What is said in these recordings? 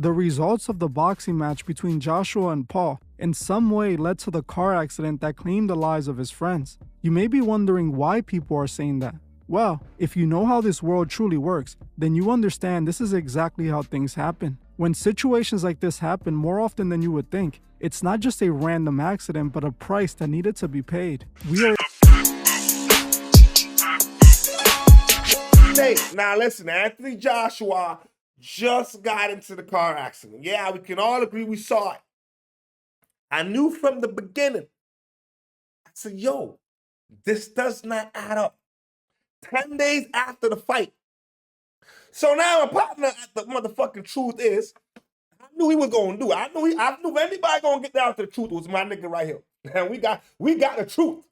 The results of the boxing match between Joshua and Paul in some way led to the car accident that claimed the lives of his friends. You may be wondering why people are saying that. Well, if you know how this world truly works, then you understand this is exactly how things happen. When situations like this happen more often than you would think, it's not just a random accident, but a price that needed to be paid. Hey, now listen, Anthony Joshua just got into the car accident. Yeah, we can all agree we saw it. I knew from the beginning. I said, yo, this does not add up. 10 days after the fight. So now my partner at the motherfucking truth is, I knew he was going to do it. I knew if anybody going to get down to the truth, it was my nigga right here. And we got the truth.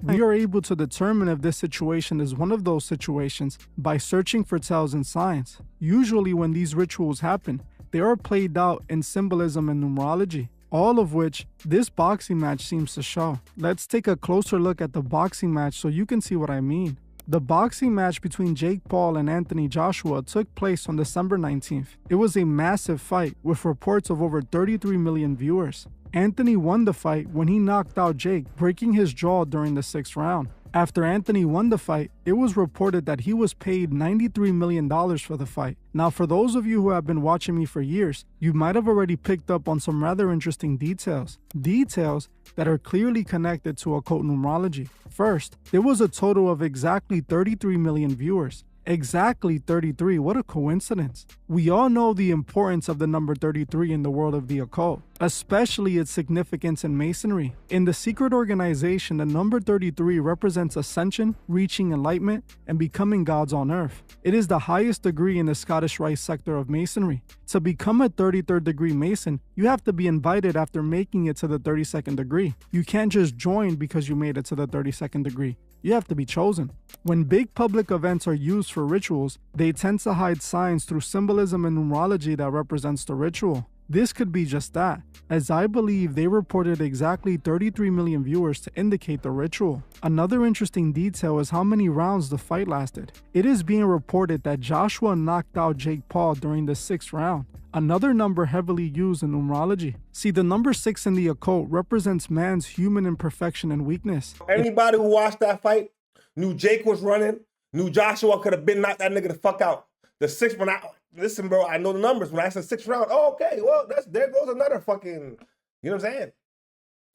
We are able to determine if this situation is one of those situations by searching for tells and signs. Usually when these rituals happen, they are played out in symbolism and numerology, all of which this boxing match seems to show. Let's take a closer look at the boxing match so you can see what I mean. The boxing match between Jake Paul and Anthony Joshua took place on December 19th. It was a massive fight with reports of over 33 million viewers. Anthony won the fight when he knocked out Jake, breaking his jaw during the 6th round. After Anthony won the fight, it was reported that he was paid $93 million for the fight. Now, for those of you who have been watching me for years, you might have already picked up on some rather interesting details. Details that are clearly connected to occult numerology. First, there was a total of exactly 33 million viewers. Exactly 33, what a coincidence. We all know the importance of the number 33 in the world of the occult, especially its significance in Masonry. In the secret organization, the number 33 represents ascension, reaching enlightenment, and becoming gods on earth. It is the highest degree in the Scottish Rite sector of Masonry. To become a 33rd degree Mason, you have to be invited after making it to the 32nd degree. You can't just join because you made it to the 32nd degree. You have to be chosen. When big public events are used for rituals, they tend to hide signs through symbolism and numerology that represents the ritual. This could be just that, as I believe they reported exactly 33 million viewers to indicate the ritual. Another interesting detail is how many rounds the fight lasted. It is being reported that Joshua knocked out Jake Paul during the 6th round, another number heavily used in numerology. See, the number 6 in the occult represents man's human imperfection and weakness. Anybody who watched that fight knew Jake was running, knew Joshua could have been knocked that nigga the fuck out. The 6th one, listen, bro, I know the numbers. When I said 6th round, oh, okay, well, there goes another fucking, you know what I'm saying?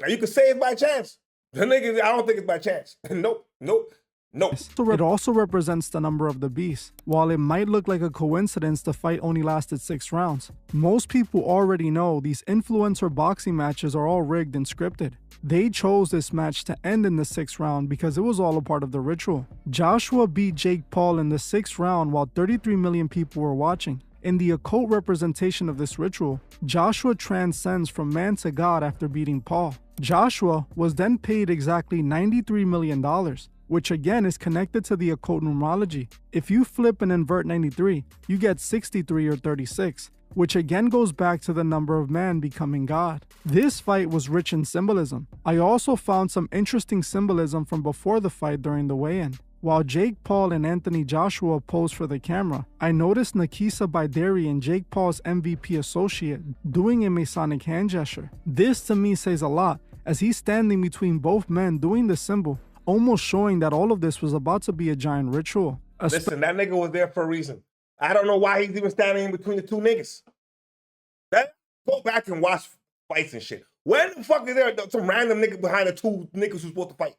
Now, you could say it's by chance. The nigga, I don't think it's by chance. Nope. It also represents the number of the beast. While it might look like a coincidence the fight only lasted 6 rounds, most people already know these influencer boxing matches are all rigged and scripted. They chose this match to end in the 6th round because it was all a part of the ritual. Joshua beat Jake Paul in the 6th round while 33 million people were watching. In the occult representation of this ritual, Joshua transcends from man to God after beating Paul. Joshua was then paid exactly $93 million, which again is connected to the occult numerology. If you flip and invert 93, you get 63 or 36, which again goes back to the number of man becoming God. This fight was rich in symbolism. I also found some interesting symbolism from before the fight during the weigh-in. While Jake Paul and Anthony Joshua posed for the camera, I noticed Nakisa Baidari, Jake Paul's MVP associate, doing a Masonic hand gesture. This to me says a lot, as he's standing between both men doing the symbol, almost showing that all of this was about to be a giant ritual. Listen, that nigga was there for a reason. I don't know why he's even standing in between the two niggas. Go back and watch fights and shit. Where the fuck is there some random nigga behind the two niggas who's supposed to fight?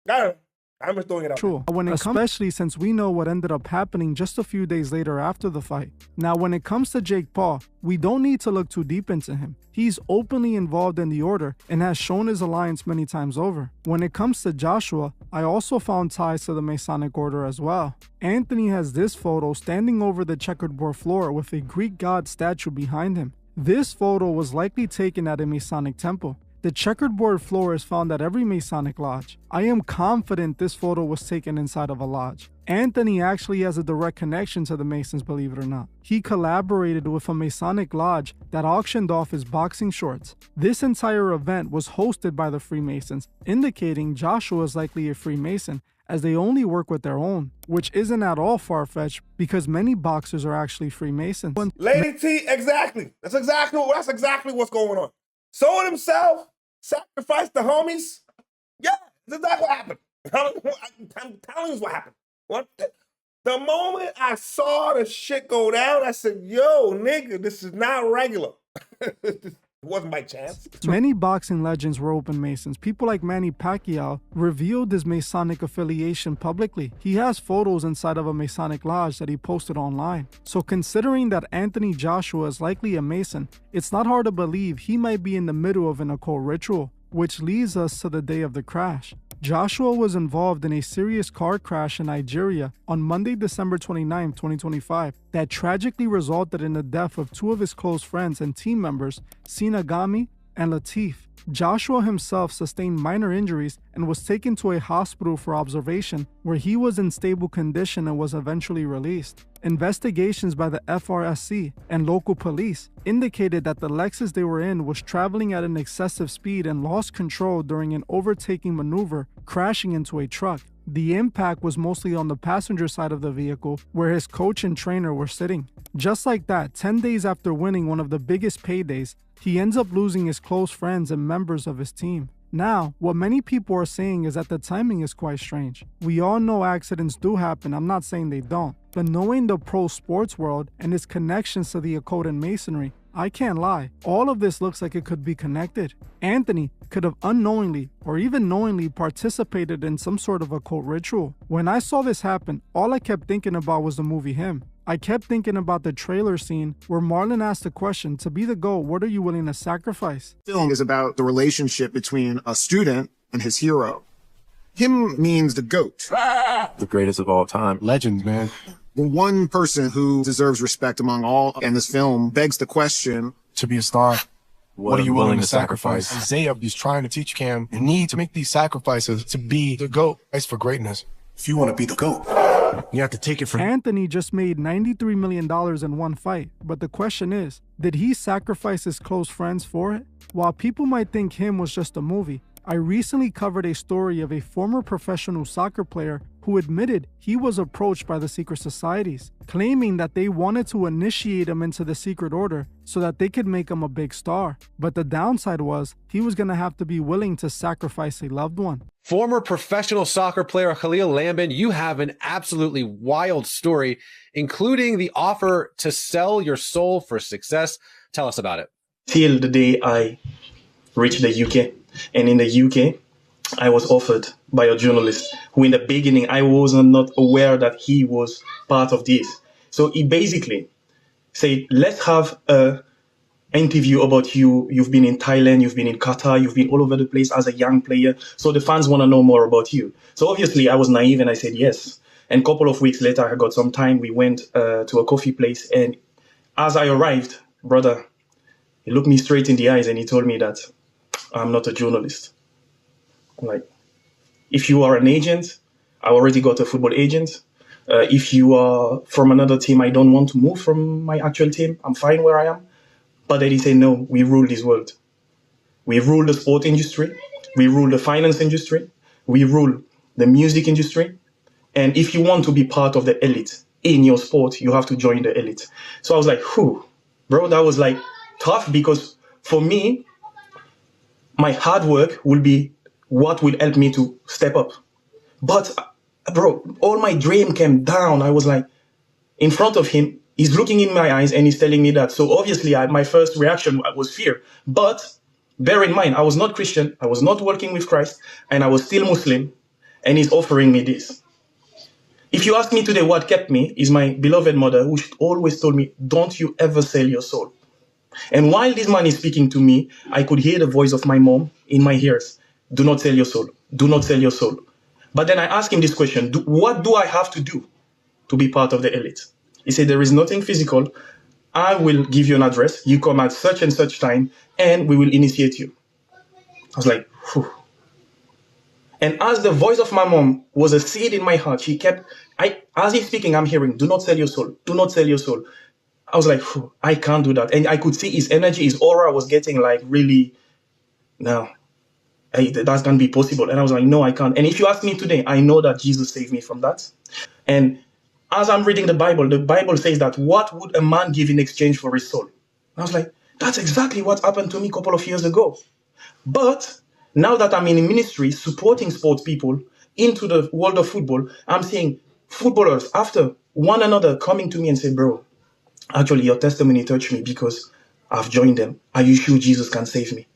I'm just throwing it out. True. Especially since we know what ended up happening just a few days later after the fight. Now, when it comes to Jake Paul, we don't need to look too deep into him. He's openly involved in the order and has shown his alliance many times over. When it comes to Joshua, I also found ties to the Masonic order as well. Anthony has this photo standing over the checkerboard floor with a Greek god statue behind him. This photo was likely taken at a Masonic temple. The checkerboard floor is found at every Masonic lodge. I am confident this photo was taken inside of a lodge. Anthony actually has a direct connection to the Masons, believe it or not. He collaborated with a Masonic lodge that auctioned off his boxing shorts. This entire event was hosted by the Freemasons, indicating Joshua is likely a Freemason, as they only work with their own, which isn't at all far-fetched because many boxers are actually Freemasons. Lady T, exactly. That's exactly what's going on. Sold himself, sacrificed the homies. Yeah, that's exactly what happened. I'm telling you what happened. The moment I saw the shit go down, I said, yo, nigga, this is not regular. It wasn't by chance. Many boxing legends were open Masons. People like Manny Pacquiao revealed his Masonic affiliation publicly. He has photos inside of a Masonic lodge that he posted online. So considering that Anthony Joshua is likely a Mason, it's not hard to believe he might be in the middle of an occult ritual, which leads us to the day of the crash. Joshua was involved in a serious car crash in Nigeria on Monday, December 29, 2025, that tragically resulted in the death of two of his close friends and team members, Sina Ghami and Latif. Joshua himself sustained minor injuries and was taken to a hospital for observation, where he was in stable condition and was eventually released. Investigations by the FRSC and local police indicated that the Lexus they were in was traveling at an excessive speed and lost control during an overtaking maneuver, crashing into a truck. The impact was mostly on the passenger side of the vehicle, where his coach and trainer were sitting. Just like that, 10 days after winning one of the biggest paydays, he ends up losing his close friends and members of his team. Now, what many people are saying is that the timing is quite strange. We all know accidents do happen, I'm not saying they don't. But knowing the pro sports world and its connections to the occult and masonry, I can't lie, all of this looks like it could be connected. Anthony could have unknowingly or even knowingly participated in some sort of occult ritual. When I saw this happen, all I kept thinking about was the movie Him. I kept thinking about the trailer scene where Marlon asked the question, to be the GOAT, what are you willing to sacrifice? The film is about the relationship between a student and his hero. Him means the GOAT. The greatest of all time. Legend, man. The one person who deserves respect among all, and this film begs the question, To be a star, what are you willing to sacrifice? sacrifice? Isaiah is trying to teach Cam, you need to make these sacrifices to be the GOAT. It's for greatness. If you want to be the GOAT, you have to take it from... Anthony just made $93 million in one fight, but the question is, did he sacrifice his close friends for it? While people might think Him was just a movie, I recently covered a story of a former professional soccer player who admitted he was approached by the secret societies, claiming that they wanted to initiate him into the secret order so that they could make him a big star. But the downside was he was going to have to be willing to sacrifice a loved one. Former professional soccer player Khalil Lambin, you have an absolutely wild story, including the offer to sell your soul for success. Tell us about it. Till the day I reached the UK. And in the UK, I was offered by a journalist who in the beginning, I was not aware that he was part of this. So he basically said, let's have a interview about you. You've been in Thailand, you've been in Qatar, you've been all over the place as a young player. So the fans want to know more about you. So obviously I was naive and I said yes. And a couple of weeks later, I got some time. We went to a coffee place. And as I arrived, brother, he looked me straight in the eyes and he told me that I'm not a journalist. I'm like, if you are an agent, I already got a football agent. If you are from another team, I don't want to move from my actual team. I'm fine where I am. But then he said, no, we rule this world. We rule the sport industry. We rule the finance industry. We rule the music industry. And if you want to be part of the elite in your sport, you have to join the elite. So I was like, whew, bro, that was like tough because for me, my hard work will be what will help me to step up. But bro, all my dream came down. I was like, in front of him, he's looking in my eyes and he's telling me that. So obviously my first reaction was fear. But bear in mind, I was not Christian. I was not working with Christ and I was still Muslim and he's offering me this. If you ask me today what kept me is my beloved mother who always told me, don't you ever sell your soul. And while this man is speaking to me, I could hear the voice of my mom in my ears. Do not sell your soul. Do not sell your soul. But then I asked him this question, what do I have to do to be part of the elite? He said, there is nothing physical. I will give you an address. You come at such and such time, and we will initiate you. I was like, whew. And as the voice of my mom was a seed in my heart, she kept, as he's speaking, I'm hearing, do not sell your soul. Do not sell your soul. I was like, I can't do that. And I could see his energy, his aura was getting like really, no. Hey, that's going to be possible. And I was like, no, I can't. And if you ask me today, I know that Jesus saved me from that. And as I'm reading the Bible says that what would a man give in exchange for his soul? I was like, that's exactly what happened to me a couple of years ago. But now that I'm in ministry, supporting sports people into the world of football, I'm seeing footballers after one another coming to me and say, bro, actually your testimony touched me because I've joined them. Are you sure Jesus can save me?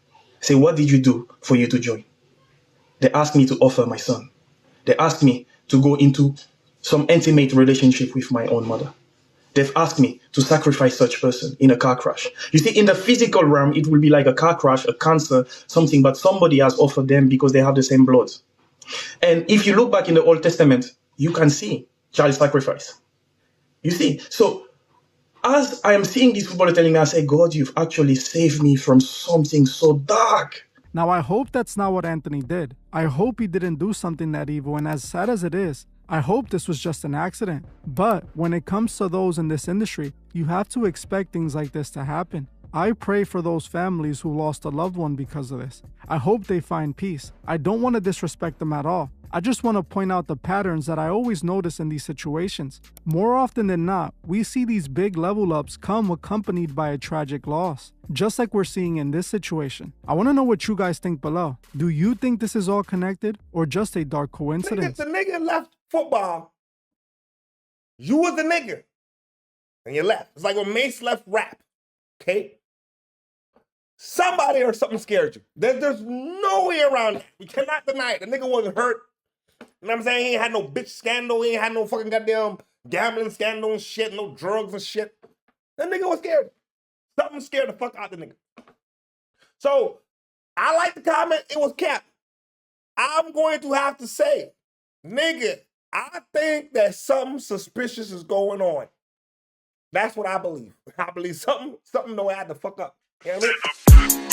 Say, what did you do for you to join? They asked me to offer my son. They asked me to go into some intimate relationship with my own mother. They've asked me to sacrifice such person in a car crash. You see, in the physical realm, it will be like a car crash, a cancer, something, but somebody has offered them because they have the same blood. And if you look back in the Old Testament, you can see child sacrifice. You see, so as I am seeing this footballer telling me, I say, God, you've actually saved me from something so dark. Now, I hope that's not what Anthony did. I hope he didn't do something that evil, and as sad as it is, I hope this was just an accident. But when it comes to those in this industry, you have to expect things like this to happen. I pray for those families who lost a loved one because of this. I hope they find peace. I don't want to disrespect them at all. I just want to point out the patterns that I always notice in these situations. More often than not, we see these big level ups come accompanied by a tragic loss, just like we're seeing in this situation. I want to know what you guys think below. Do you think this is all connected or just a dark coincidence? The nigga left football. You was the nigga. And you left. It's like when Mace left rap. Okay? Somebody or something scared you. There's no way around it. We cannot deny it. The nigga wasn't hurt. You know what I'm saying? He ain't had no bitch scandal. He ain't had no fucking goddamn gambling scandal and shit, no drugs and shit. That nigga was scared. Something scared the fuck out the nigga. So, I like the comment. It was cap. I'm going to have to say, nigga, I think that something suspicious is going on. That's what I believe. I believe something don't add the fuck up. You know what I mean?